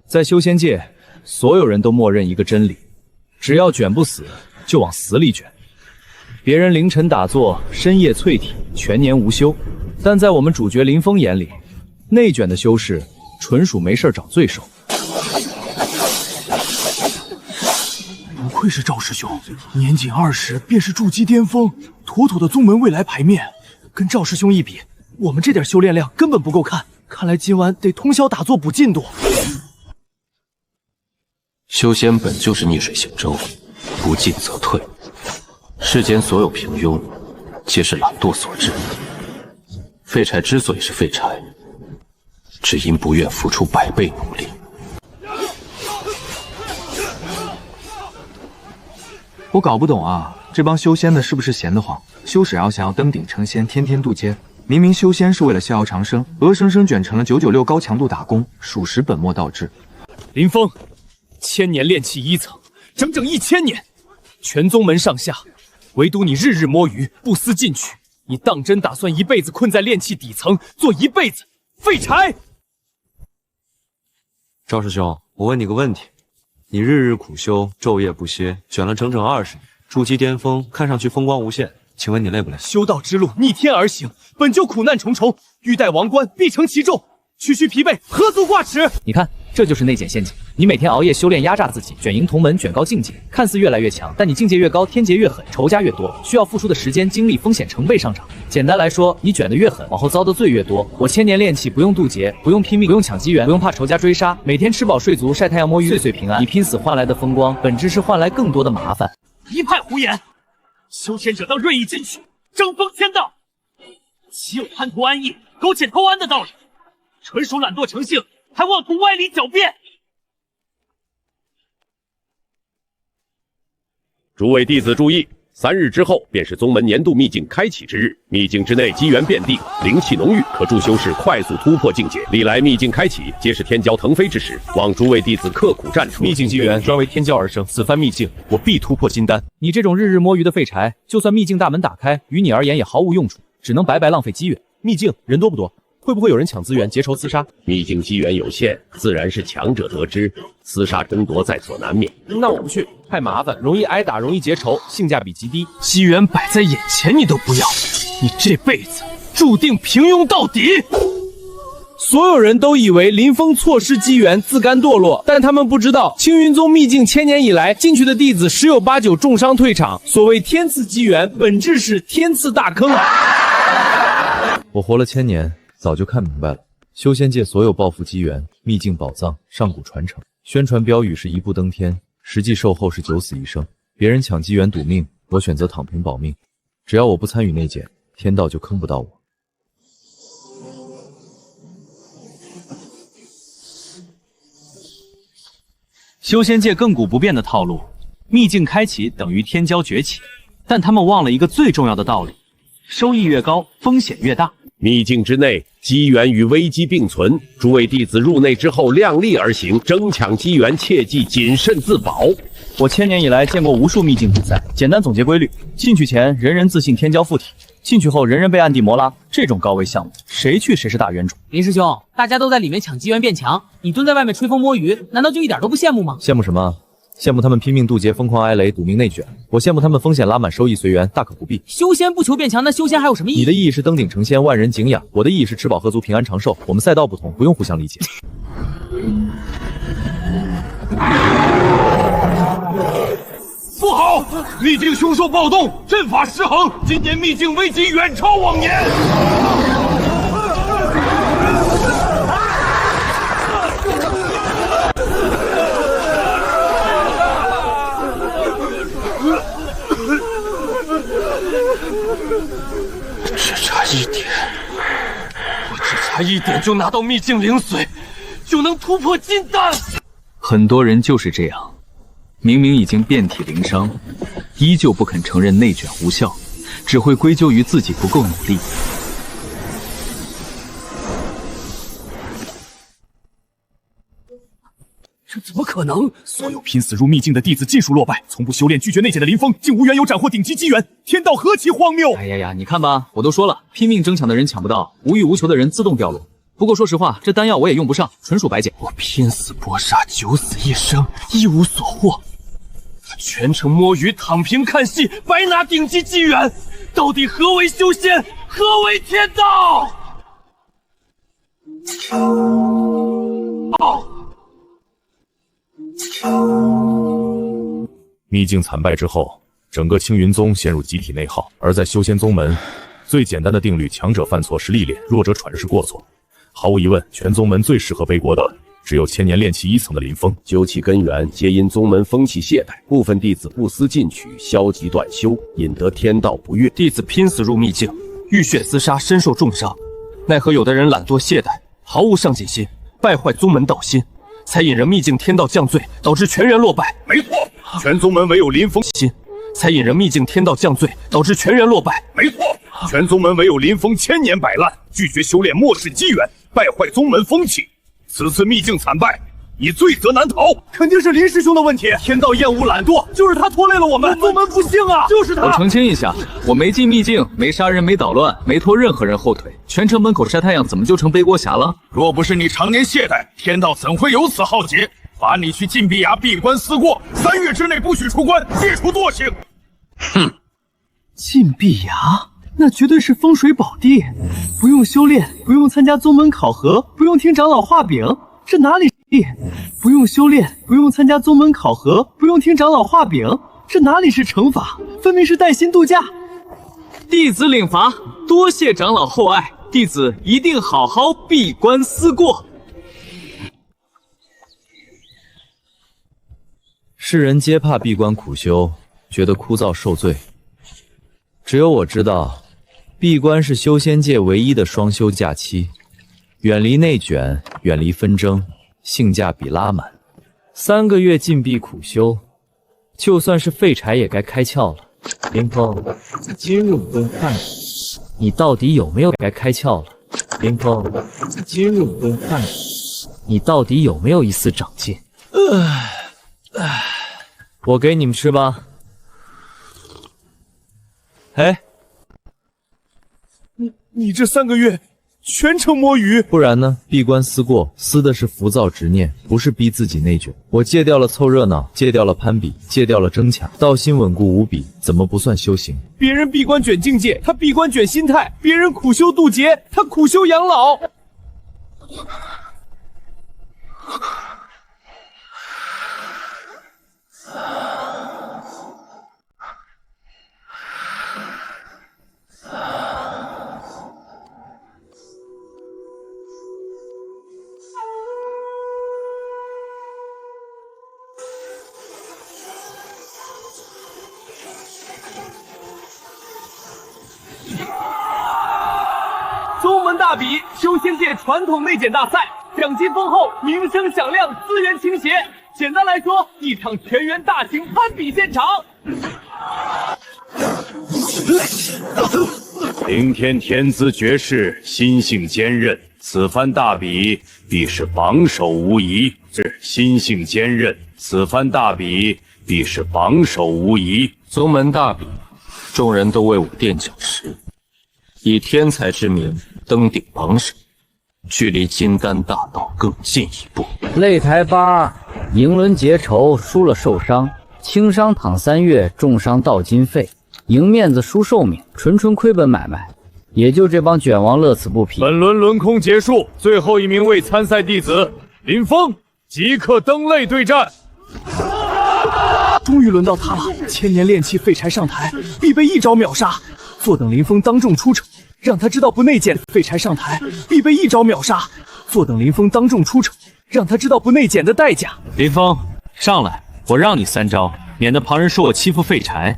在修仙界，所有人都默认一个真理：只要卷不死，就往死里卷。别人凌晨打坐，深夜淬体，全年无休，但在我们主角林峰眼里，内卷的修士纯属没事找罪受。不愧是赵师兄，年仅20便是筑基巅峰，妥妥的宗门未来牌面。跟赵师兄一比，我们这点修炼量根本不够看。看来今晚得通宵打坐补进度。修仙本就是逆水行舟，不进则退。世间所有平庸，皆是懒惰所致。废柴之所以是废柴，只因不愿付出100倍努力。我搞不懂啊，这帮修仙的是不是闲得慌？修史瑶想要登顶成仙，天天渡劫。明明修仙是为了逍遥长生，鹅生生卷成了996高强度打工，属实本末倒置。林峰，1000年炼气1层，整整1000年，全宗门上下，唯独你日日摸鱼，不思进取。你当真打算一辈子困在炼气底层，做一辈子废柴？赵师兄，我问你个问题：你日日苦修，昼夜不歇，卷了整整20年，筑基巅峰，看上去风光无限，请问你累不累？修道之路逆天而行，本就苦难重重，欲戴王冠，必承其重。区区疲惫，何足挂齿？你看，这就是内卷陷阱。你每天熬夜修炼，压榨自己，卷赢同门，卷高境界，看似越来越强，但你境界越高，天劫越狠，仇家越多，需要付出的时间、精力、风险成倍上涨。简单来说，你卷得越狠，往后遭的罪越多。我1000年炼气，不用渡劫，不用拼命，不用抢机缘，不用怕仇家追杀，每天吃饱睡足，晒太阳摸鱼，岁岁平安。你拼死换来的风光，本质是换来更多的麻烦。一派胡言！修仙者当锐意进取，争锋天道，岂有贪图安逸、苟且偷安的道理？纯属懒惰成性，还妄图歪理狡辩！诸位弟子注意，3日之后便是宗门年度秘境开启之日，秘境之内机缘遍地，灵气浓郁，可助修士快速突破境界。历来秘境开启，皆是天骄腾飞之时，望诸位弟子刻苦战出。秘境机缘专为天骄而生，此番秘境，我必突破金丹。你这种日日摸鱼的废柴，就算秘境大门打开，于你而言也毫无用处，只能白白浪费机缘。秘境人多不多？会不会有人抢资源、结仇厮杀？秘境机缘有限，自然是强者得之，厮杀争夺在所难免。那我不去，太麻烦，容易挨打，容易结仇，性价比极低。机缘摆在眼前，你都不要，你这辈子注定平庸到底。所有人都以为林峰错失机缘，自甘堕落，但他们不知道，青云宗秘境1000年以来，进去的弟子十有八九重伤退场。所谓天赐机缘，本质是天赐大坑。我活了1000年。早就看明白了，修仙界所有抱负机缘、秘境宝藏、上古传承，宣传标语是一步登天，实际售后是9死1生。别人抢机缘赌命，我选择躺平保命。只要我不参与内卷，天道就坑不到我。修仙界亘古不变的套路，秘境开启等于天骄崛起，但他们忘了一个最重要的道理：收益越高，风险越大。秘境之内，机缘与危机并存。诸位弟子入内之后，量力而行，争抢机缘，切记谨慎自保。我1000年以来见过无数秘境比赛，简单总结规律：进去前人人自信天骄附体，进去后人人被暗地摩拉。这种高危项目，谁去谁是大冤种。林师兄，大家都在里面抢机缘变强，你蹲在外面吹风摸鱼，难道就一点都不羡慕吗？羡慕什么？羡慕他们拼命渡劫，疯狂挨雷，赌命内卷。我羡慕他们风险拉满，收益随缘，大可不必。修仙不求变强，那修仙还有什么意义？你的意义是登顶成仙，万人敬仰；我的意义是吃饱喝足，平安长寿。我们赛道不同，不用互相理解。不好！秘境凶兽暴动，阵法失衡，今年秘境危机远超往年。只差一点，我只差一点就拿到秘境灵髓，就能突破金丹。很多人就是这样，明明已经遍体鳞伤，依旧不肯承认内卷无效，只会归咎于自己不够努力。这怎么可能？所有拼死入秘境的弟子尽数落败，从不修炼拒绝内卷的林峰，竟无缘有斩获顶级机缘，天道何其荒谬！哎呀呀，你看吧，我都说了，拼命争抢的人抢不到，无欲无求的人自动掉落。不过说实话，这丹药我也用不上，纯属白捡。我拼死搏杀，九死一生，一无所获。全程摸鱼，躺平看戏，白拿顶级机缘。到底何为修仙？何为天道？秘境惨败之后，整个青云宗陷入集体内耗。而在修仙宗门，最简单的定律，强者犯错是历练，弱者喘是过错。毫无疑问，全宗门最适合背锅的，只有千年炼气1层的林峰。究其根源，皆因宗门风气懈怠，部分弟子不思进取，消极断修，引得天道不悦。弟子拼死入秘境，浴血厮杀，身受重伤，奈何有的人懒惰懈怠，毫无上进心，败坏宗门道心，才引人秘境天道降罪，导致全员落败。没错，全宗门唯有林峰心，才引人秘境天道降罪，导致全员落败。没错，全宗门唯有林峰千年摆烂，拒绝修炼，漠视机缘，败坏宗门风气。此次秘境惨败，你罪责难逃。肯定是林师兄的问题，天道厌恶懒惰，就是他拖累了我们，宗门不幸啊！就是他。我澄清一下，我没进秘境，没杀人，没捣乱，没拖任何人后腿。全城门口晒太阳，怎么就成背锅侠了？若不是你常年懈怠，天道怎会有此浩劫？罚你去禁闭崖闭关思过，3月之内不许出关，戒除惰性。哼，禁闭崖那绝对是风水宝地，不用修炼，不用参加宗门考核，不用听长老画饼，这哪里地？不用修炼，不用参加宗门考核，不用听长老画饼，这哪里是惩罚？分明是带薪度假。弟子领罚，多谢长老厚爱，弟子一定好好闭关思过。世人皆怕闭关苦修，觉得枯燥受罪。只有我知道，闭关是修仙界唯一的双休假期，远离内卷，远离纷争，性价比拉满。3个月禁闭苦修，就算是废柴也该开窍了。林峰，今日顿饭，你到底有没有该开窍了？林峰，今日顿饭，你到底有没有一丝长进？我给你们吃吧。哎，你这3个月全程摸鱼，不然呢？闭关思过，思的是浮躁执念，不是逼自己内卷。我戒掉了凑热闹，戒掉了攀比，戒掉了争抢，道心稳固无比，怎么不算修行？别人闭关卷境界，他闭关卷心态；别人苦修渡劫，他苦修养老。宗门大比，修仙界传统内检大赛，奖金丰厚，名声响亮，资源倾斜。简单来说，一场全员大型攀比现场。凌天天资绝世，心性坚韧，此番大比必是榜首无疑。心性坚韧，此番大比必是榜首无疑。宗门大比，众人都为我垫脚石，以天才之名登顶榜首，距离金丹大道更进一步。擂台8，赢轮结仇，输了受伤，轻伤躺3月，重伤倒经费，赢面子输寿命，纯亏本买卖。也就这帮卷王乐此不疲。本轮轮空结束，最后一名未参赛弟子林峰即刻登擂对战。终于轮到他了，千年炼气废柴上台，必被一招秒杀。坐等林峰当众出丑，让他知道不内检。废柴上台，必被一招秒杀。坐等林峰当众出丑，让他知道不内检的代价。林峰，上来，我让你3招，免得旁人说我欺负废柴。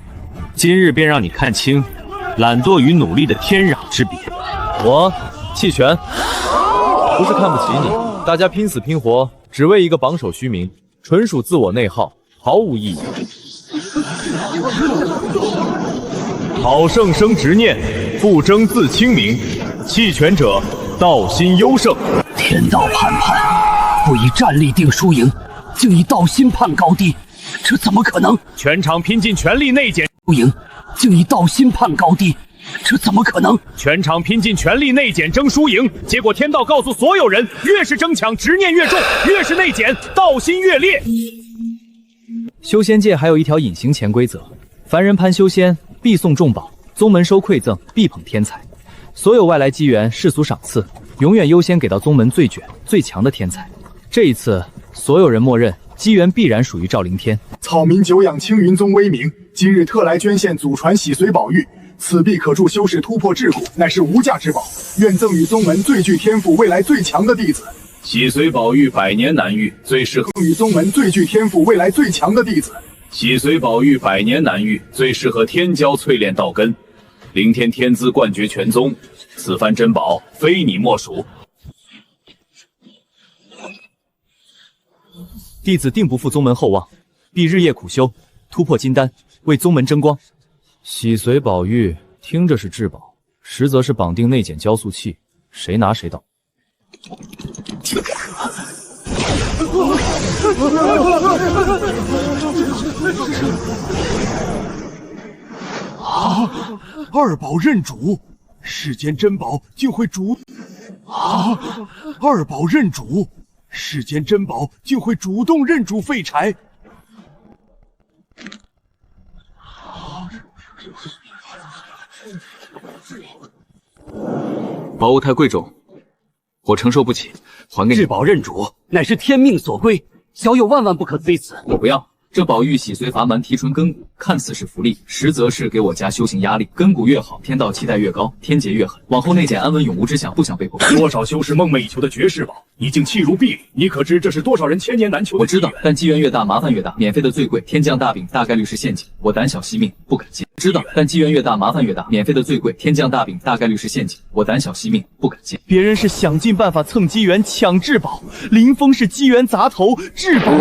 今日便让你看清懒惰与努力的天壤之别。我弃权，不是看不起你，大家拼死拼活，只为一个榜首虚名，纯属自我内耗，毫无意义。好胜生执念，不争自清明。弃权者，道心优胜。天道判判，不以战力定输赢，竟以道心判高低，这怎么可能？全场拼尽全力内检输赢，竟以道心判高低，这怎么可能？全场拼尽全力内检争输赢，结果天道告诉所有人，越是争抢，执念越重；越是内检，道心越烈。修仙界还有一条隐形潜规则：凡人攀修仙，必送重宝；宗门收馈赠，必捧天才。所有外来机缘、世俗赏赐，永远优先给到宗门最卷、最强的天才。这一次，所有人默认机缘必然属于赵灵天。草民久仰青云宗威名，今日特来捐献祖传洗髓宝玉，此必可助修士突破桎梏，乃是无价之宝，愿赠与宗门最具天赋、未来最强的弟子。洗髓宝玉百年难遇，最适合与宗门最具天赋、未来最强的弟子。洗髓宝玉百年难遇，最适合天骄淬炼道根。灵天天资冠绝全宗，此番珍宝非你莫属。弟子定不负宗门厚望，必日夜苦修，突破金丹，为宗门争光。洗髓宝玉听着是至宝，实则是绑定内检焦塑器，谁拿谁倒。二宝认主，世间珍宝竟会二宝认主，世间珍宝竟会主动认主废柴。宝物太贵重，我承受不起，还给你。至宝认主，乃是天命所归，小友万万不可非此。我不要。这宝玉洗髓法满提纯根骨，看似是福利，实则是给我家修行压力。根骨越好，天道期待越高，天劫越狠。往后内检安稳永无之想，不想被迫。多少修士梦寐以求的绝世宝，已经弃如敝履。你可知这是多少人千年难求的？我知道，但机缘越大，麻烦越大。免费的最贵，天降大饼大概率是陷阱，我胆小惜命，不敢接。知道，但机缘越大，麻烦越大。免费的最贵，天降大饼大概率是陷阱，我胆小惜命，不敢接。别人是想尽办法蹭机缘抢至宝，林峰是机缘砸头，至宝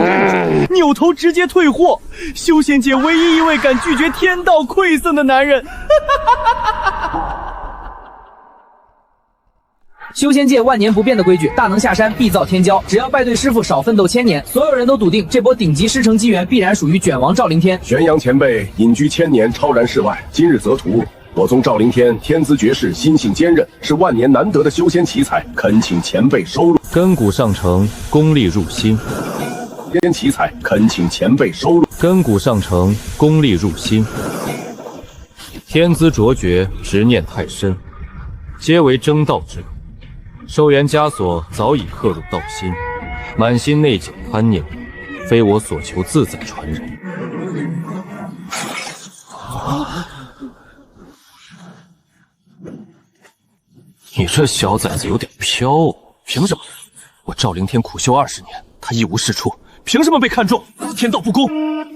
扭头直接退货。修仙界唯一一位敢拒绝天道馈赠的男人。修仙界万年不变的规矩，大能下山必造天骄，只要拜对师傅少奋斗1000年，所有人都笃定这波顶级师承机缘必然属于卷王赵灵天。玄阳前辈隐居1000年，超然世外，今日择途。我宗赵灵天天资绝世，心性坚韧，是万年难得的修仙奇才，恳请前辈收录。根骨上承，功力入心。仙奇才，恳请前辈收录。根骨上承，功力入心。天资卓绝，执念太深，皆为争道之路。寿元枷锁早已刻入道心，满心内疚贪念，非我所求自在传人。你这小崽子有点飘哦！凭什么？我赵灵天苦修20年，他一无是处，凭什么被看中？天道不公！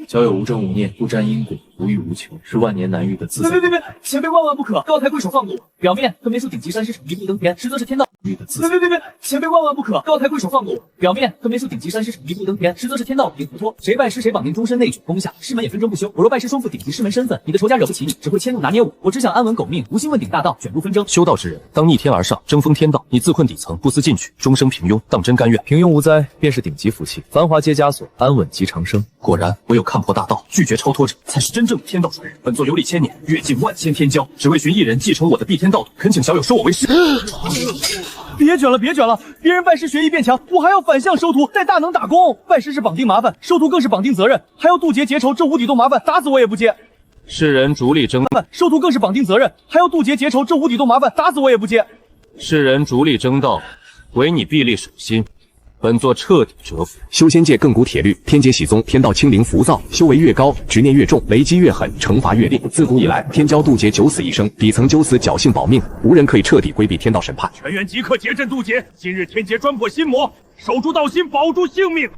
交友无争无念，不沾因果，无欲无求，是万年难遇的自在。别！前辈万万不可！高抬贵手放过我！表面分别出顶级山师成一步登天，实则是天道遇的自在。别！前辈万万不可！高抬贵手放过我！表面分别出顶级山师成一步登天，实则是天道无脱。谁拜师谁绑定终身内举攻下，师门也纷争不休。我若拜师双负顶级师门身份，你的仇家惹不起你，只会迁怒拿捏我。我只想安稳苟命，无心问鼎大道，卷入纷争。修道之人，当逆天而上，争锋天道。你自困底层，不思进取，终生平庸，当真甘愿？平庸无灾，便是顶级福气。繁华皆枷锁，安稳即长生。果然，唯有看破大道，拒绝超脱者，才是真正的天道传人。本座游历1000年，阅尽万千天骄，只为寻一人继承我的碧天道统，恳请小友收我为师。别卷了，别人拜师学艺变强，我还要反向收徒，带大能打工。拜师是绑定麻烦，收徒更是绑定责任，还要渡劫结仇，这无底洞麻烦，打死我也不接。世人逐利争，收徒更是绑定责任，还要渡劫结仇，这无底洞麻烦，打死我也不接。世人逐利争道，唯你臂力守心。本座彻底折服。修仙界亘古铁律，天劫喜宗，天道清灵浮躁，修为越高，执念越重，雷击越狠，惩罚越烈。自古以来，天骄渡劫九死一生，底层揪死侥幸保命，无人可以彻底规避天道审判。全员即刻结阵渡劫，今日天劫专破心魔，守住道心，保住性命。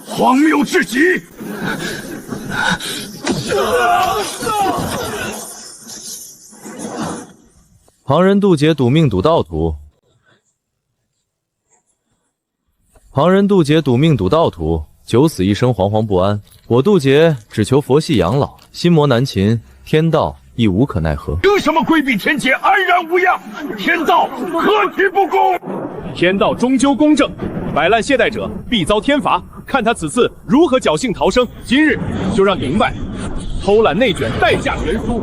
荒谬至极！旁人渡劫赌命赌道途，九死一生惶惶不安。我渡劫只求佛系养老，心魔难擒，天道亦无可奈何。凭什么规避天劫安然无恙？天道何其不公！天道终究公正，摆烂懈怠者必遭天罚。看他此次如何侥幸逃生。今日就让你明白，偷懒内卷代价悬殊。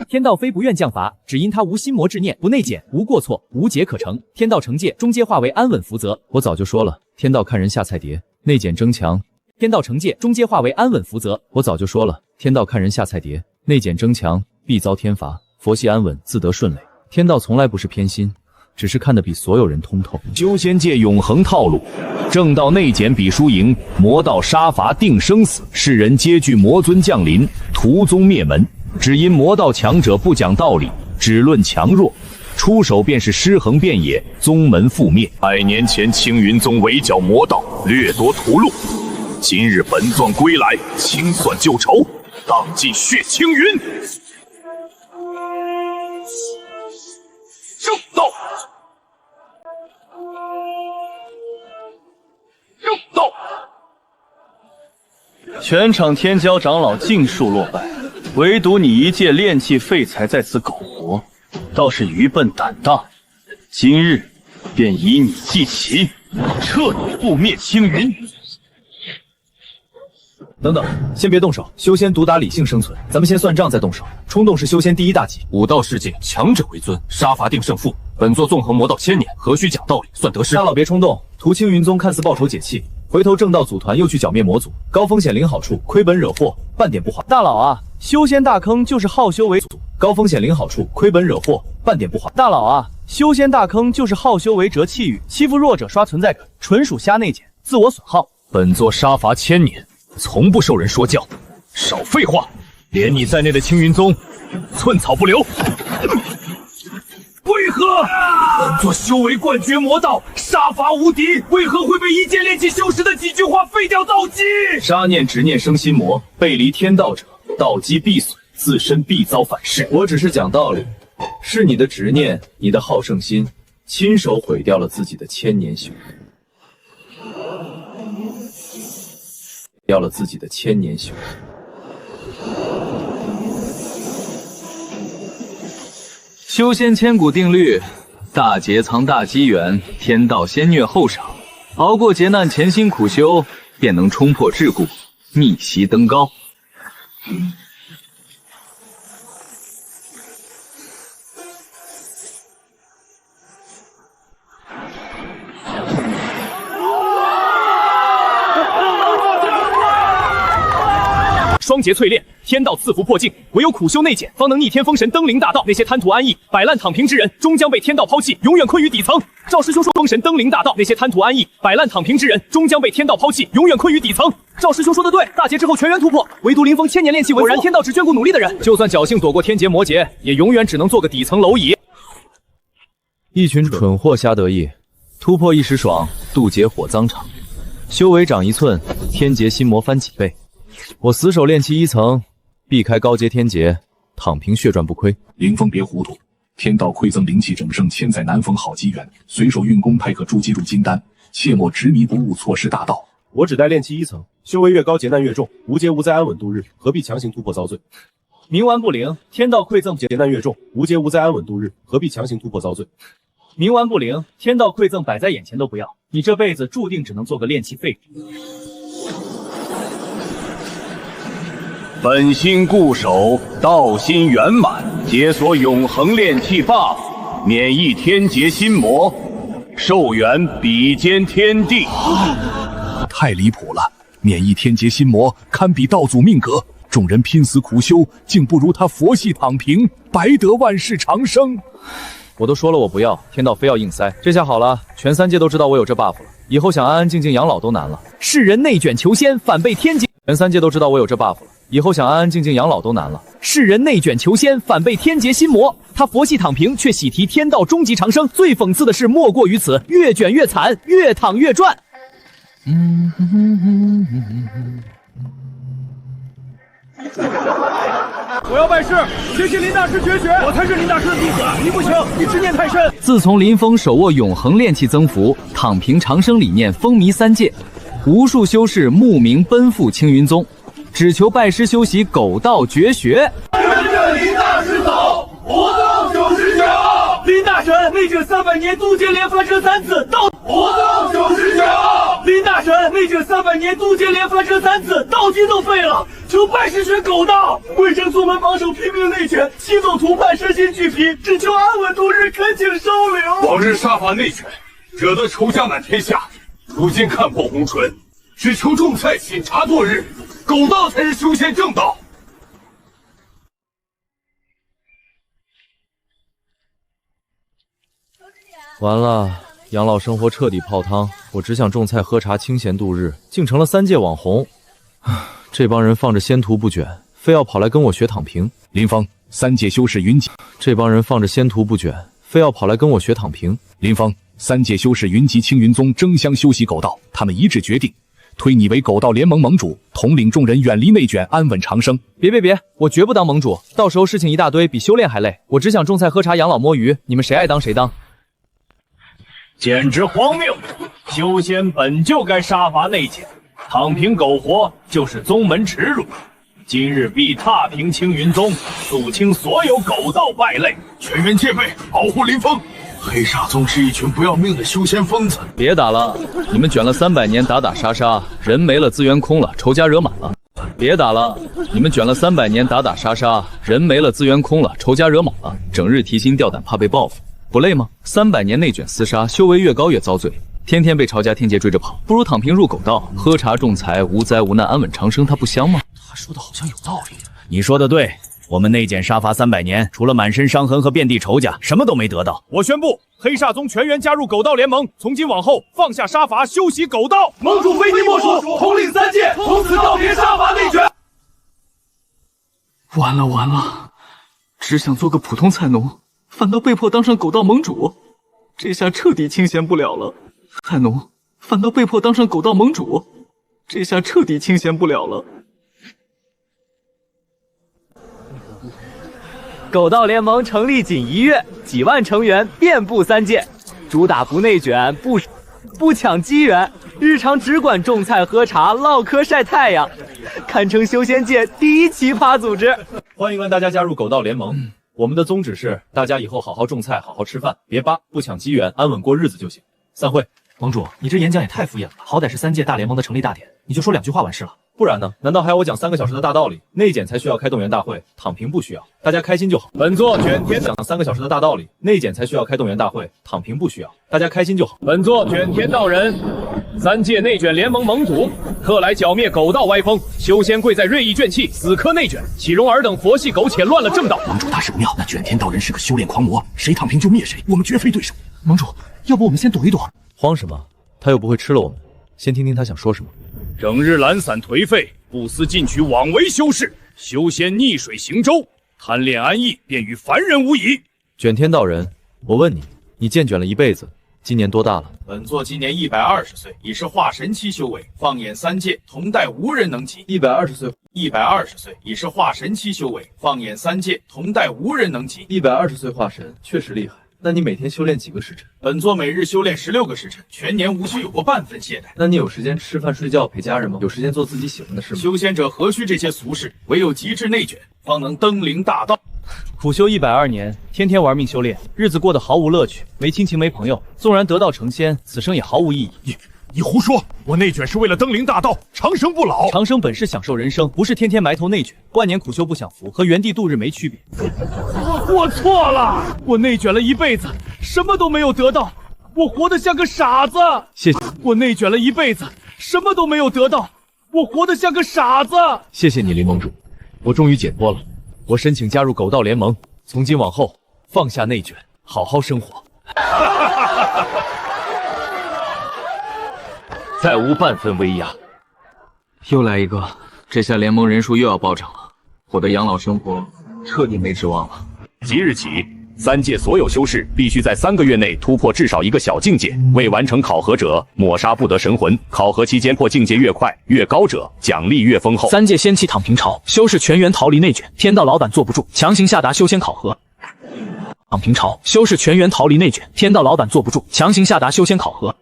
天道非不愿降罚，只因他无心魔执念，不内减，无过错，无劫可成。天道惩戒，终皆化为安稳福泽。我早就说了，天道看人下菜碟，内减增强。天道惩戒，终皆化为安稳福泽。我早就说了，天道看人下菜碟，内减增强，必遭天罚。佛系安稳，自得顺累。天道从来不是偏心，只是看得比所有人通透。修仙界永恒套路，正道内减比输赢，魔道杀伐定生死。世人皆惧魔尊降临，屠宗灭门。只因魔道强者不讲道理，只论强弱，出手便是尸横遍野，宗门覆灭。100年前青云宗围剿魔道，掠夺屠戮，今日本尊归来，清算旧仇，荡尽血青云。正道，正道。全场天骄长老尽数落败，唯独你一介炼器废材在此苟活，倒是愚笨胆大。今日便以你祭旗，彻底覆灭青云。等等，先别动手，修仙独打理性生存，咱们先算账再动手。冲动是修仙第一大忌。武道世界强者为尊，杀伐定胜负。本座纵横魔道1000年，何须讲道理算得失？大佬别冲动，屠青云宗看似报仇解气，回头正道组团又去剿灭魔族，高风险零好处，亏本惹祸，半点不划。大佬啊，修仙大坑就是好修为主，高风险零好处，亏本惹祸，半点不划。大佬啊，修仙大坑就是好修为折气宇，欺负弱者刷存在感，纯属瞎内减，自我损耗。本座杀伐1000年，从不受人说教，少废话！连你在内的青云宗，寸草不留。为何？本座修为冠绝魔道，杀伐无敌，为何会被一剑炼气修士的几句话废掉道基？杀念执念生心魔，背离天道者，道基必损，自身必遭反噬。我只是讲道理，是你的执念，你的好胜心，亲手毁掉了自己的1000年修为，掉了自己的1000年修为。修仙千古定律，大劫藏大机缘，天道先虐后赏，熬过劫难，潜心苦修，便能冲破桎梏，逆袭登高。双节淬炼，天道赐福破境，唯有苦修内减，方能逆天封神，登临大道。那些贪图安逸、摆烂躺平之人，终将被天道抛弃，永远困于底层。赵师兄说封神登临大道，那些贪图安逸、摆烂躺平之人，终将被天道抛弃，永远困于底层。赵师兄说的对，大劫之后全员突破，唯独林峰1000年炼气为果然天道只眷顾努力的人，就算侥幸躲过天劫魔劫，也永远只能做个底层蝼蚁。一群蠢货瞎得意，突破一时爽，渡劫火葬场。修为长1寸，天劫心魔翻几倍。我死守炼气1层，避开高阶天劫，躺平血赚不亏。林峰别糊涂，天道馈赠灵气整圣，千载难逢好机缘，随手运功派可筑基入金丹，切莫执迷不悟，错失大道。我只待炼气1层，修为越高，劫难越重，无劫无灾，安稳度日，何必强行突破遭罪？冥顽不灵，天道馈赠劫难越重，无劫无灾，安稳度日，何必强行突破遭罪？冥顽不灵，天道馈赠摆在眼前都不要，你这辈子注定只能做个炼气废物。本心固守，道心圆满，解锁永恒炼气 buff， 免疫天劫心魔，寿元比肩天地。太离谱了！免疫天劫心魔，堪比道祖命格。众人拼死苦修，竟不如他佛系躺平，白得万世长生。我都说了我不要，天道非要硬塞，这下好了，全3界都知道我有这 buff 了，以后想安安静静养老都难了。世人内卷求仙，反被天劫。全3界都知道我有这 buff 了，以后想安安静静养老都难了。世人内卷求仙，反被天劫心魔。他佛系躺平，却喜提天道终极长生。最讽刺的是，莫过于此，越卷越惨，越躺越赚。我要拜师，学习林大师绝学，我才是林大师的弟子。你不行，你执念太深。自从林峰手握永恒炼气增幅、躺平长生理念风靡3界，无数修士慕名奔赴青云宗，只求拜师修习狗道绝学。跟着林大师走，活动99。林大师神内卷300年，渡劫连翻车3次，到活到99。林大神内卷300年，渡劫连翻车3次，道基都废了，求拜师学狗道。魏征宗门榜首拼命内卷，西走图叛身心俱疲，只求安稳度日，恳请收留。往日杀伐内卷，惹得仇家满天下，如今看破红唇，只求种菜寝茶度日，狗道才是修仙正道。完了，养老生活彻底泡汤。我只想种菜喝茶清闲度日，竟成了3界网红。这帮人放着仙途不卷，非要跑来跟我学躺平。林峰，3界修士云集。这帮人放着仙途不卷，非要跑来跟我学躺平。林峰，3界修士云集青云宗争相修习狗道，他们一致决定推你为狗道联盟盟主，统领众人远离内卷，安稳长生。别，我绝不当盟主，到时候事情一大堆，比修炼还累。我只想种菜喝茶养老摸鱼，你们谁爱当谁当。简直荒谬！修仙本就该杀伐内卷，躺平苟活就是宗门耻辱。今日必踏平青云宗，肃清所有狗道败类，全员戒备，保护林峰。黑煞宗是一群不要命的修仙疯子。别打了，你们卷了300年，打打杀杀，人没了，资源空了，仇家惹满了。别打了，你们卷了300年，打打杀杀，人没了，资源空了，仇家惹满了，整日提心吊胆，怕被报复。不累吗？300年内卷厮杀，修为越高越遭罪，天天被曹家天劫追着跑，不如躺平入狗道，喝茶种财，无灾无难，安稳长生，它不香吗？他说的好像有道理。你说的对，我们内卷杀伐300年，除了满身伤痕和遍地仇家，什么都没得到。我宣布，黑煞宗全员加入狗道联盟，从今往后放下杀伐，修习狗道。盟主非你莫属，统领3界，从此告别杀伐内卷。完了，只想做个普通菜农，反倒被迫当上狗道盟主，这下彻底清闲不了了。菜农反倒被迫当上狗道盟主，这下彻底清闲不了了。狗道联盟成立仅1月，几万成员遍布3界，主打不内卷，不抢机缘，日常只管种菜喝茶唠嗑晒太阳，堪称修仙界第一奇葩组织。欢迎大家加入狗道联盟。我们的宗旨是，大家以后好好种菜，好好吃饭，别扒，不抢机缘，安稳过日子就行。散会。盟主，你这演讲也太敷衍了，好歹是3界大联盟的成立大典，你就说2句话完事了。不然呢？难道还要我讲3个小时的大道理？内卷才需要开动员大会，躺平不需要，大家开心就好。本座卷天讲3个小时的大道理，内卷才需要开动员大会，躺平不需要，大家开心就好。本座卷天道人，3界内卷联盟盟主，特来剿灭狗道歪风。修仙贵在锐意卷气，死磕内卷，岂容尔等佛系苟且乱了正道？盟主大事不妙，那卷天道人是个修炼狂魔，谁躺平就灭谁，我们绝非对手。盟主，要不我们先躲一躲？慌什么？他又不会吃了我们，先听听他想说什么。整日懒散颓废，不思进取，枉为修士。修仙逆水行舟，贪恋安逸，便与凡人无异。卷天道人，我问你，你剑卷了一辈子，今年多大了？本座今年120岁，已是化神期修为，放眼3界，同代无人能及。120岁，120岁，已是化神期修为，放眼3界，同代无人能及。120岁化神，确实厉害。那你每天修炼几个时辰？本座每日修炼16个时辰，全年无需有过半分懈怠。那你有时间吃饭睡觉陪家人吗？有时间做自己喜欢的事吗？修仙者何须这些俗事？唯有极致内卷，方能登临大道。苦修120年，天天玩命修炼，日子过得毫无乐趣，没亲情没朋友，纵然得道成仙，此生也毫无意义。你胡说！我内卷是为了登临大道，长生不老。长生本是享受人生，不是天天埋头内卷，万年苦修不享福，和原地度日没区别。我错了，我内卷了一辈子，什么都没有得到，我活得像个傻子。谢谢。我内卷了一辈子，什么都没有得到，我活得像个傻子。谢谢你，林盟主，我终于解脱了。我申请加入狗道联盟，从今往后放下内卷，好好生活。再无半分威压。又来一个，这下联盟人数又要暴涨了，我的养老生活彻底没指望了。即日起，3界所有修士必须在3个月内突破至少1个小境界，未完成考核者抹杀不得神魂。考核期间破境界越快越高者，奖励越丰厚。3界仙气躺平潮，修士全员逃离内卷，天道老板坐不住，强行下达修仙考核。躺平潮，修士全员逃离内卷，天道老板坐不住，强行下达修仙考核。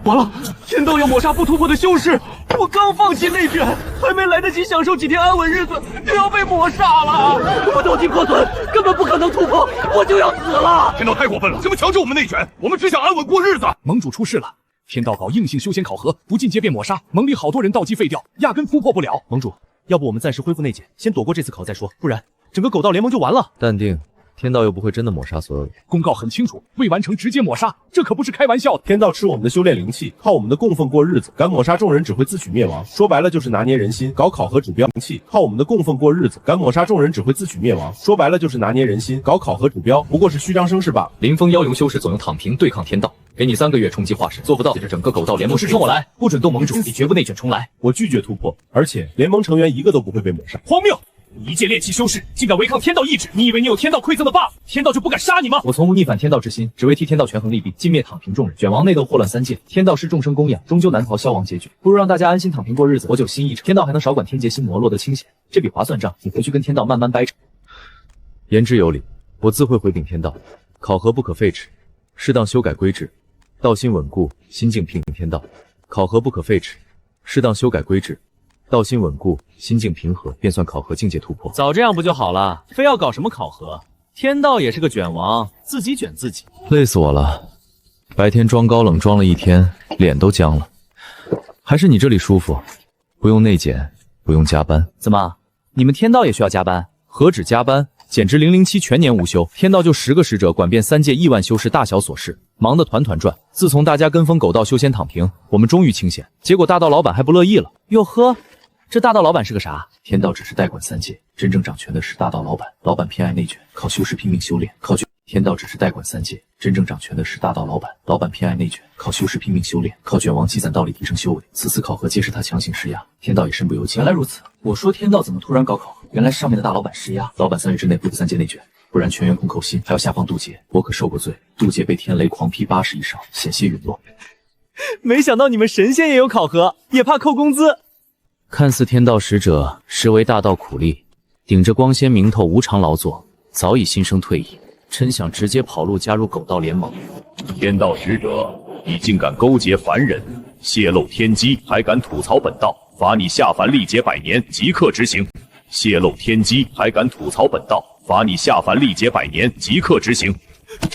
完了，天道要抹杀不突破的修士，我刚放弃内卷，还没来得及享受几天安稳日子，就要被抹杀了。我道基破损，根本不可能突破，我就要死了。天道太过分了，怎么强制我们内卷？我们只想安稳过日子。盟主出事了，天道搞硬性修仙考核，不进阶便抹杀，盟里好多人道基废掉，压根突破不了。盟主，要不我们暂时恢复内检，先躲过这次考再说，不然整个狗道联盟就完了。淡定。天道又不会真的抹杀所有人，公告很清楚，未完成直接抹杀，这可不是开玩笑的。天道吃我们的修炼灵气，靠我们的供奉过日子，敢抹杀众人只会自取灭亡。说白了就是拿捏人心，搞考核指标灵气，靠我们的供奉过日子，敢抹杀众人只会自取灭亡。说白了就是拿捏人心，搞考核指标不过是虚张声势罢了。林峰要用修士左右躺平对抗天道，给你3个月冲击化石，做不到，这整个狗道联盟是冲我来，不准动盟主，你绝不内卷重来。我拒绝突破，而且联盟成员一个都不会被抹杀。荒谬！你一介炼气修士，竟敢违抗天道意志！你以为你有天道馈赠的 buff， 天道就不敢杀你吗？我从无逆反天道之心，只为替天道权衡利弊，尽灭躺平众人。卷王内斗祸乱3界，天道是众生供养，终究难逃消亡结局。不如让大家安心躺平过日子，我就心意诚。天道还能少管天劫心魔，落得清闲，这笔划算账，你回去跟天道慢慢掰扯。言之有理，我自会回禀天道，考核不可废止，适当修改规制，道心稳固，心境平天道。考核不可废止，适当修改规制。道心稳固，心境平和，便算考核境界突破。早这样不就好了？非要搞什么考核？天道也是个卷王，自己卷自己，累死我了。白天装高冷装了一天，脸都僵了。还是你这里舒服，不用内检，不用加班。怎么，你们天道也需要加班？何止加班，简直007全年无休。天道就10个使者，管遍3界亿万修士大小琐事，忙得团团转。自从大家跟风狗道修仙躺平，我们终于清闲。结果大道老板还不乐意了。哟呵，这大道老板是个啥？天道只是代管3界，真正掌权的是大道老板。老板偏爱内卷，靠修士拼命修炼，靠卷。天道只是代管3界，真正掌权的是大道老板。老板偏爱内卷，靠修士拼命修炼，靠卷王积攒道理提升修为。此次考核皆是他强行施压，天道也身不由己。原来如此，我说天道怎么突然搞考核？原来上面的大老板施压，老板3月之内不得3界内卷，不然全员空扣薪，还要下放渡劫。我可受过罪，渡劫被天雷狂劈80以上，险些陨落。没想到你们神仙也有考核，也怕扣工资。看似天道使者，实为大道苦力，顶着光鲜名头无偿劳作，早已心生退意，真想直接跑路加入狗道联盟。天道使者，你竟敢勾结凡人，泄露天机，还敢吐槽本道，罚你下凡历劫100年，即刻执行。泄露天机，还敢吐槽本道，罚你下凡历劫100年，即刻执行。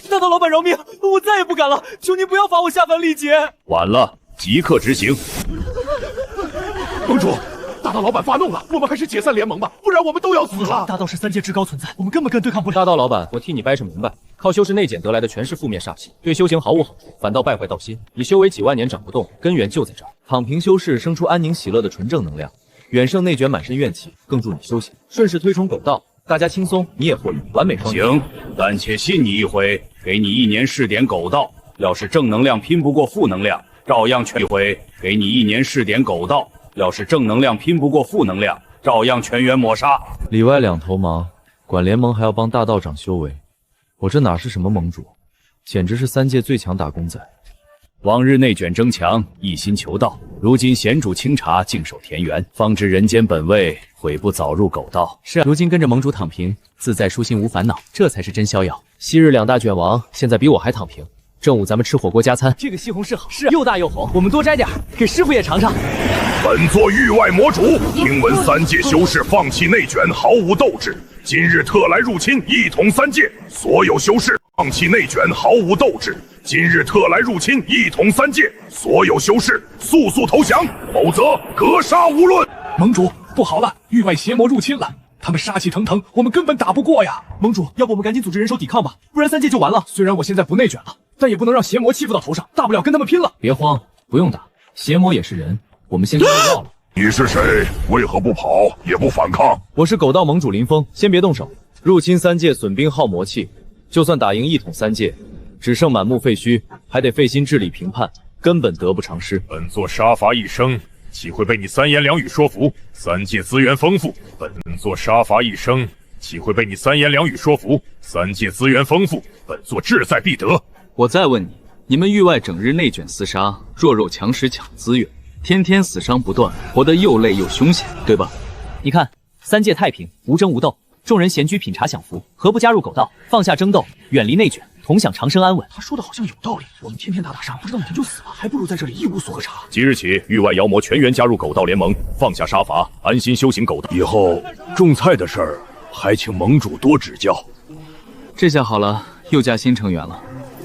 大道老板饶命，我再也不敢了，求您不要罚我下凡历劫。晚了，即刻执行。盟主，大道老板发怒了，我们还是解散联盟吧，不然我们都要死了。大道是3界至高存在，我们根本对抗不了。大道老板，我替你掰扯明白，靠修士内检得来的全是负面煞气，对修行毫无好处，反倒败坏道心。你修为几万年长不动，根源就在这儿。躺平修士生出安宁喜乐的纯正能量，远胜内卷满身怨气，更助你修行。顺势推崇狗道，大家轻松，你也获益，完美双赢。行，暂且信你一回，给你1年试点狗道。要是正能量拼不过负能量，照样全一回，给你1年试点狗道。要是正能量拼不过负能量，照样全员抹杀。里外两头忙，管联盟还要帮大道长修为，我这哪是什么盟主，简直是3界最强打工仔。往日内卷争强，一心求道，如今贤主清茶，静守田园，方知人间本味，悔不早入狗道。是啊，如今跟着盟主躺平，自在舒心无烦恼，这才是真逍遥。昔日2大卷王，现在比我还躺平。正午咱们吃火锅加餐，这个西红柿好，是又大又红，我们多摘点，给师傅也尝尝。本座域外魔主，听闻3界修士放弃内卷，毫无斗志，今日特来入侵，一统3界。所有修士放弃内卷，毫无斗志，今日特来入侵，一统3界。所有修士速速投降，否则格杀无论。盟主，不好了，域外邪魔入侵了。他们杀气腾腾，我们根本打不过呀！盟主，要不我们赶紧组织人手抵抗吧，不然3界就完了。虽然我现在不内卷了，但也不能让邪魔欺负到头上，大不了跟他们拼了。别慌，不用打，邪魔也是人，我们先跟他要了。你是谁？为何不跑，也不反抗？我是狗道盟主林峰，先别动手。入侵3界损兵耗魔气，就算打赢一统3界，只剩满目废墟，还得费心治理评判，根本得不偿失。本座杀伐一生，岂会被你3言2语说服？3界资源丰富，本座杀伐一生，岂会被你3言2语说服？3界资源丰富，本座志在必得。我再问你，你们域外整日内卷厮杀，弱肉强食抢资源，天天死伤不断，活得又累又凶险，对吧？你看3界太平，无争无斗，众人闲居品茶享福，何不加入狗道，放下争斗，远离内卷，同享长生安稳。他说的好像有道理，我们天天打杀，不知道哪天就死了，还不如在这里一无所可查。即日起，域外妖魔全员加入狗道联盟，放下杀伐，安心修行狗道。以后种菜的事儿，还请盟主多指教。这下好了，又加新成员了，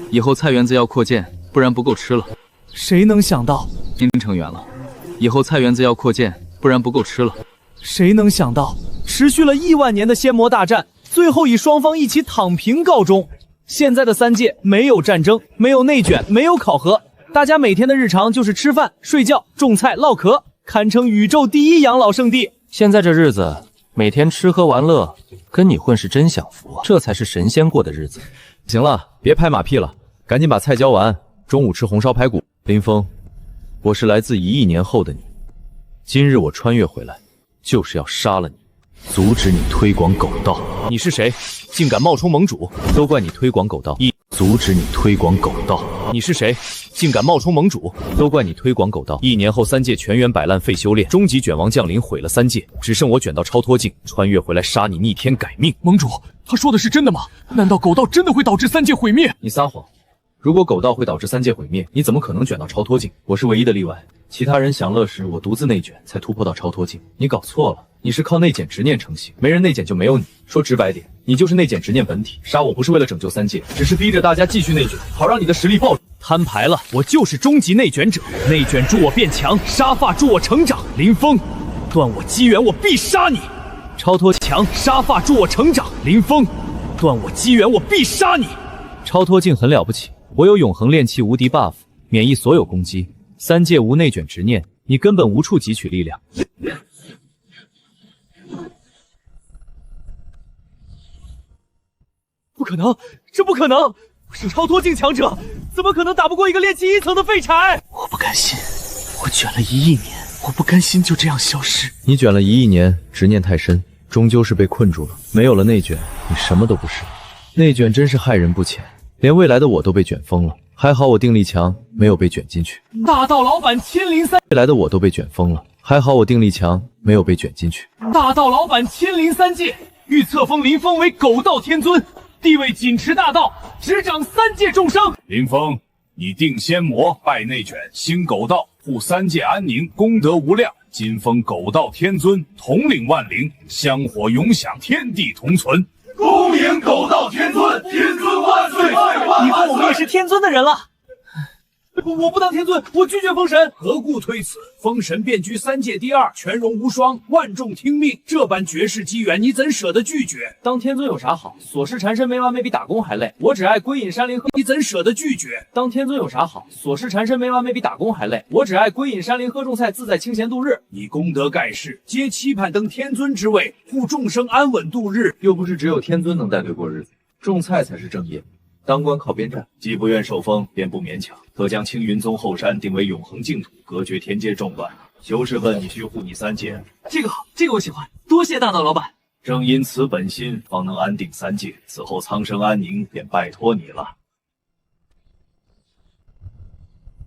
以后菜园子要扩建，不然不够吃了。谁能想到新成员了，以后菜园子要扩建，不然不够吃了。谁能想到，持续了1万年的仙魔大战，最后以双方一起躺平告终。现在的三界没有战争，没有内卷，没有考核，大家每天的日常就是吃饭、睡觉、种菜、唠嗑，堪称宇宙第一养老圣地。现在这日子，每天吃喝玩乐，跟你混是真享福啊！这才是神仙过的日子。行了，别拍马屁了，赶紧把菜浇完，中午吃红烧排骨。林峰，我是来自1亿年后的你，今日我穿越回来，就是要杀了你，阻止你推广狗道。你是谁？竟敢冒充盟主？都怪你推广狗道，阻止你推广狗道。你是谁？竟敢冒充盟主？都怪你推广狗道。1年后3界全员摆烂废修炼，终极卷王降临毁了3界，只剩我卷到超脱境，穿越回来杀你，逆天改命。盟主，他说的是真的吗？难道狗道真的会导致3界毁灭？你撒谎！如果狗道会导致3界毁灭，你怎么可能卷到超脱境？我是唯一的例外，其他人享乐时，我独自内卷才突破到超脱境。你搞错了，你是靠内减执念成型，没人内减就没有你。说直白点，你就是内减执念本体。杀我不是为了拯救3界，只是逼着大家继续内卷，好让你的实力暴涨。摊牌了，我就是终极内卷者，内卷助我变强，杀伐助我成长。林峰，断我机缘，我必杀你。超脱强，杀伐助我成长。林峰，断我机缘，我必杀你。超脱境很了不起。我有永恒炼气无敌 buff， 免疫所有攻击。3界无内卷执念，你根本无处汲取力量。不可能，这不可能！我是超脱境强者，怎么可能打不过一个炼气1层的废柴？我不甘心，我卷了1亿年，我不甘心就这样消失。你卷了1亿年，执念太深，终究是被困住了。没有了内卷，你什么都不是。内卷真是害人不浅。连未来的我都被卷疯了，还好我定力强，没有被卷进去。大道老板亲临3，未来的我都被卷疯了，还好我定力强，没有被卷进去。大道老板亲临3界，欲册封林峰为狗道天尊，地位仅持大道，执掌3界众生。林峰，你定仙魔，拜内卷，兴狗道，护3界安宁，功德无量。今封狗道天尊，统领万灵，香火永享，天地同存。恭迎狗道天尊，天尊万岁！以后我们也是天尊的人了。我不当天尊，我拒绝封神。何故推辞？封神便居3界第2，全容无双，万众听命。这般绝世机缘，你怎舍得拒绝？当天尊有啥好？琐事缠身没完没比打工还累。我只爱归隐山林喝，你怎舍得拒绝？当天尊有啥好？琐事缠身没完没比打工还累。我只爱归隐山林喝种菜，自在清闲度日。你功德盖世，皆期盼登天尊之位，护众生安稳度日。又不是只有天尊能带队过日子，种菜才是正业。当官靠边站，既不愿受封，便不勉强，特将青云宗后山定为永恒净土，隔绝天界众乱。修士恨你须护你3界，这个好，这个我喜欢，多谢大道老板。正因此本心，方能安定3界，此后苍生安宁，便拜托你了。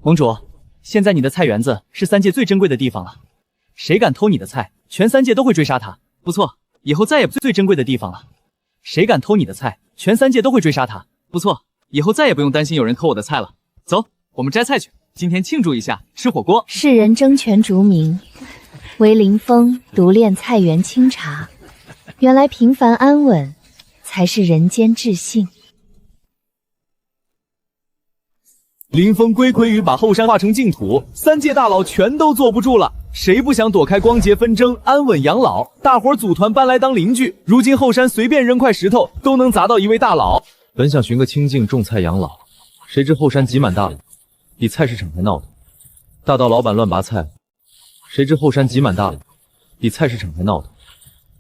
盟主，现在你的菜园子是3界最珍贵的地方了，谁敢偷你的菜，全3界都会追杀他。不错，以后再也不最珍贵的地方了，谁敢偷你的菜，全3界都会追杀他。不错，以后再也不用担心有人偷我的菜了。走，我们摘菜去，今天庆祝一下，吃火锅。世人争权逐名，唯林峰独炼菜园清茶。原来平凡安稳才是人间至幸。林峰归魁羽把后山化成净土，3界大佬全都坐不住了。谁不想躲开光节纷争，安稳养老？大伙组团搬来当邻居。如今后山随便扔块石头都能砸到一位大佬。本想寻个清静种菜养老，谁知后山挤满大佬，比菜市场还闹腾。大道老板乱拔菜，谁知后山挤满大佬，比菜市场还闹腾。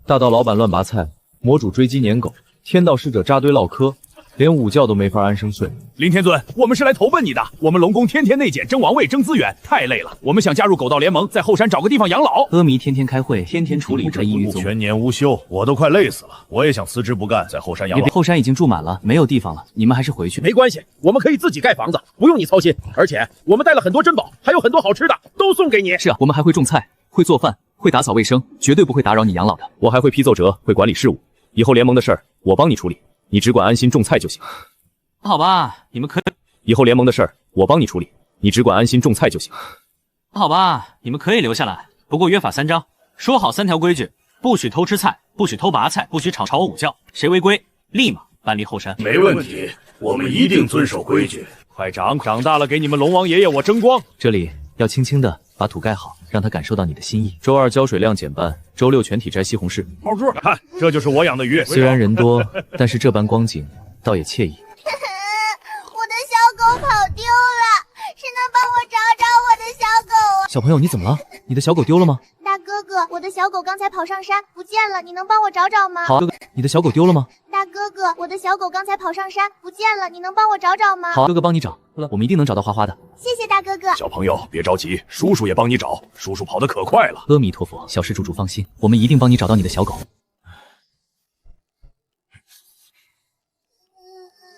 大道老板乱拔菜，魔主追鸡撵狗，天道使者扎堆唠嗑，连午觉都没法安生睡。林天尊，我们是来投奔你的。我们龙宫天天内检争王位争资源，太累了。我们想加入狗道联盟，在后山找个地方养老。阿弥天天开会，天天处理这一宗，全年无休，我都快累死了。我也想辞职不干，在后山养老。后山已经住满了，没有地方了，你们还是回去。没关系，我们可以自己盖房子，不用你操心。而且我们带了很多珍宝，还有很多好吃的，都送给你。是啊，我们还会种菜，会做饭，会打扫卫生，绝对不会打扰你养老的。我还会批奏折，会管理事务。以后联盟的事儿我帮你处理，你只管安心种菜就行。好吧，你们可以。以后联盟的事儿我帮你处理，你只管安心种菜就行。好吧，你们可以留下来，不过约法3章，说好3条规矩：不许偷吃菜，不许偷拔菜，不许吵我午觉。谁违规，立马搬离后山。没问题，我们一定遵守规矩。快长大了，给你们龙王爷爷我争光。这里要轻轻的把土盖好，让他感受到你的心意。周2浇水量减半，周6全体摘西红柿。好吃，看，这就是我养的鱼。虽然人多，但是这般光景倒也惬意。我的小狗跑丢了，谁能帮我找找我的小狗啊？小朋友，你怎么了？你的小狗丢了吗？大哥哥，我的小狗刚才跑上山不见了，你能帮我找找吗？好，哥哥，你的小狗丢了吗？大哥哥，我的小狗刚才跑上山不见了，你能帮我找找吗？好，哥哥帮你找，我们一定能找到花花的。谢谢大哥哥。小朋友别着急，叔叔也帮你找，叔叔跑得可快了。阿弥陀佛，小施主放心，我们一定帮你找到你的小狗。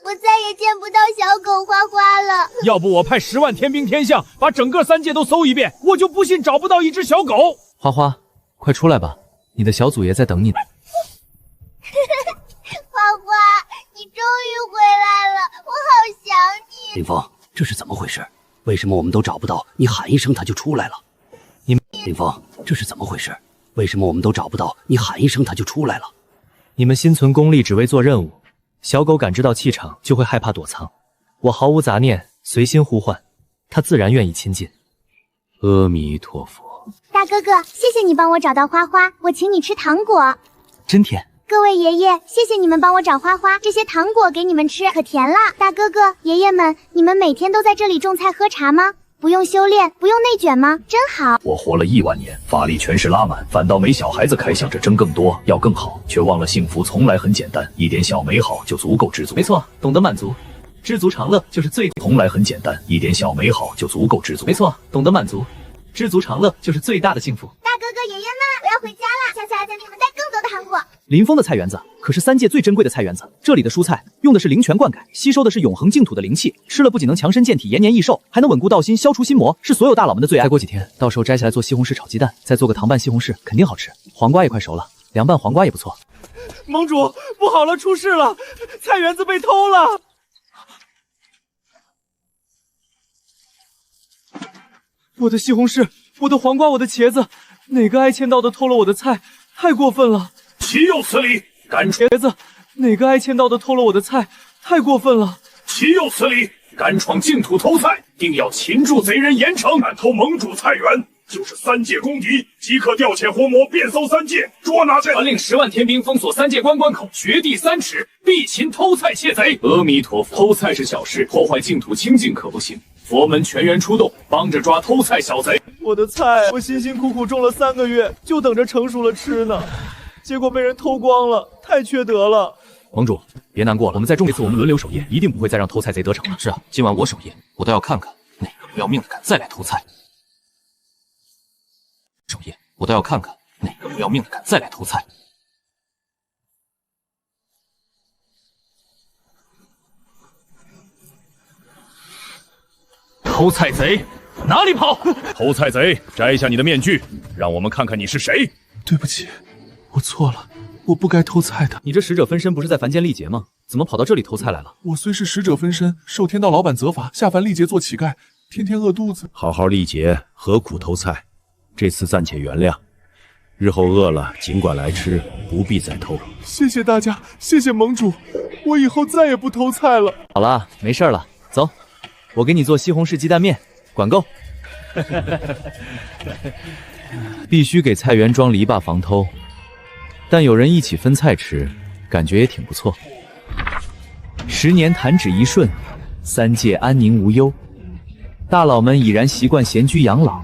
我再也见不到小狗花花了。要不我派10万天兵天将，把整个3界都搜一遍，我就不信找不到一只小狗。花花，快出来吧，你的小祖爷在等你呢。花花，你终于回来了，我好想你。林峰，这是怎么回事？为什么我们都找不到？你喊一声他就出来了。林峰，这是怎么回事？为什么我们都找不到？你喊一声他就出来了。你们心存功利，只为做任务。小狗感知到气场就会害怕躲藏，我毫无杂念，随心呼唤，它自然愿意亲近。阿弥陀佛。大哥哥，谢谢你帮我找到花花，我请你吃糖果。真甜。各位爷爷，谢谢你们帮我找花花，这些糖果给你们吃，可甜啦。大哥哥，爷爷们，你们每天都在这里种菜喝茶吗？不用修炼，不用内卷吗？真好。我活了1万年，法力全是拉满，反倒没小孩子开想着争更多，要更好，却忘了幸福从来很简单，一点小美好就足够知足。没错，懂得满足，知足常乐就是最。从来很简单，一点小美好就足够知足。没错，懂得满足，知足常乐就是最大的幸福。大哥哥爷爷们，我要回家了，下次还给你们带更多的糖果。林峰的菜园子可是3界最珍贵的菜园子，这里的蔬菜用的是灵泉灌溉，吸收的是永恒净土的灵气，吃了不仅能强身健体、延年益寿，还能稳固道心、消除心魔，是所有大佬们的最爱。再过几天，到时候摘下来做西红柿炒鸡蛋，再做个糖拌西红柿，肯定好吃。黄瓜也快熟了，凉拌黄瓜也不错。盟主，不好了，出事了，菜园子被偷了。我的西红柿，我的黄瓜，我的茄子，哪个挨签到的偷了我的菜？太过分了！岂有此理！敢茄子，哪个挨签到的偷了我的菜？太过分了！岂有此理！敢闯净土偷菜，定要擒住贼人严惩！敢偷盟主菜园，就是3界公敌，即刻调遣活魔遍搜3界，捉拿这！传令10万天兵封锁3界关口，掘地3尺，必擒偷菜窃贼。阿弥陀佛，偷菜是小事，破坏净土清净可不行。佛门全员出动，帮着抓偷菜小贼。我的菜，我辛辛苦苦种了3个月，就等着成熟了吃呢，结果被人偷光了，太缺德了。盟主，别难过了，我们再种一次，我们轮流守夜，一定不会再让偷菜贼得逞了。是啊，今晚我守夜，我倒要看看哪个不要命的敢再来偷菜。守夜，我倒要看看哪个不要命的敢再来偷菜。偷菜贼哪里跑？偷菜贼，摘下你的面具，让我们看看你是谁。对不起，我错了，我不该偷菜的。你这使者分身不是在凡间历劫吗？怎么跑到这里偷菜来了？我虽是使者分身，受天道老板责罚，下凡历劫做乞丐，天天饿肚子。好好历劫，何苦偷菜？这次暂且原谅，日后饿了尽管来吃，不必再偷。谢谢大家，谢谢盟主，我以后再也不偷菜了。好了，没事了，走，我给你做西红柿鸡蛋面，管够。必须给菜园装篱笆防偷，但有人一起分菜吃，感觉也挺不错。10年弹指一瞬，3界安宁无忧，大佬们已然习惯闲居养老，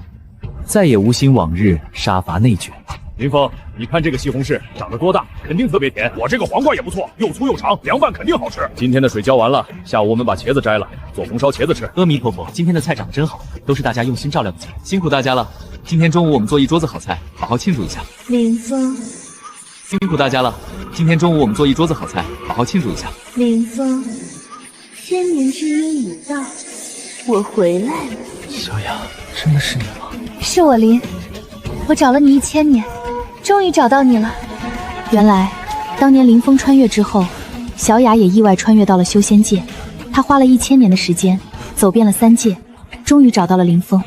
再也无心往日杀伐内卷。林峰，你看这个西红柿长得多大，肯定特别甜。我这个黄瓜也不错，又粗又长，凉拌肯定好吃。今天的水浇完了，下午我们把茄子摘了，做红烧茄子吃。阿弥陀佛，今天的菜长得真好，都是大家用心照料的结，辛苦大家了。今天中午我们做一桌子好菜，好好庆祝一下。林峰，辛苦大家了。今天中午我们做一桌子好菜，好好庆祝一下。林峰，千年之约已到，我回来了。小雅，真的是你吗？是我林，我找了你1000年，终于找到你了。原来，当年林峰穿越之后，小雅也意外穿越到了修仙界。他花了1000年的时间，走遍了3界，终于找到了林峰。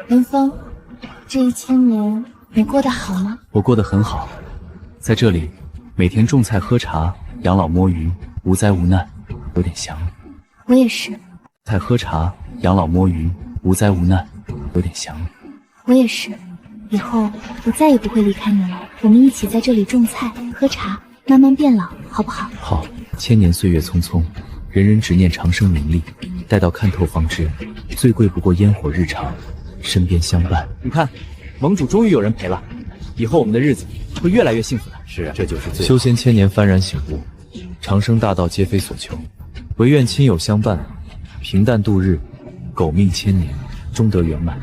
林峰，这1000年你过得好吗？我过得很好，在这里每天种菜喝茶，养老摸鱼，无灾无难，有点想你。我也是。菜喝茶，养老摸鱼，无灾无难，有点想你。我也是。以后我再也不会离开你了，我们一起在这里种菜喝茶，慢慢变老，好不好？好。千年岁月匆匆，人人只念长生名利，待到看透方知，最贵不过烟火日常，身边相伴。你看，盟主终于有人陪了，以后我们的日子会越来越幸福的。是啊，这就是最修仙千年幡然醒悟，长生大道皆非所求，唯愿亲友相伴，平淡度日，苟命千年，终得圆满。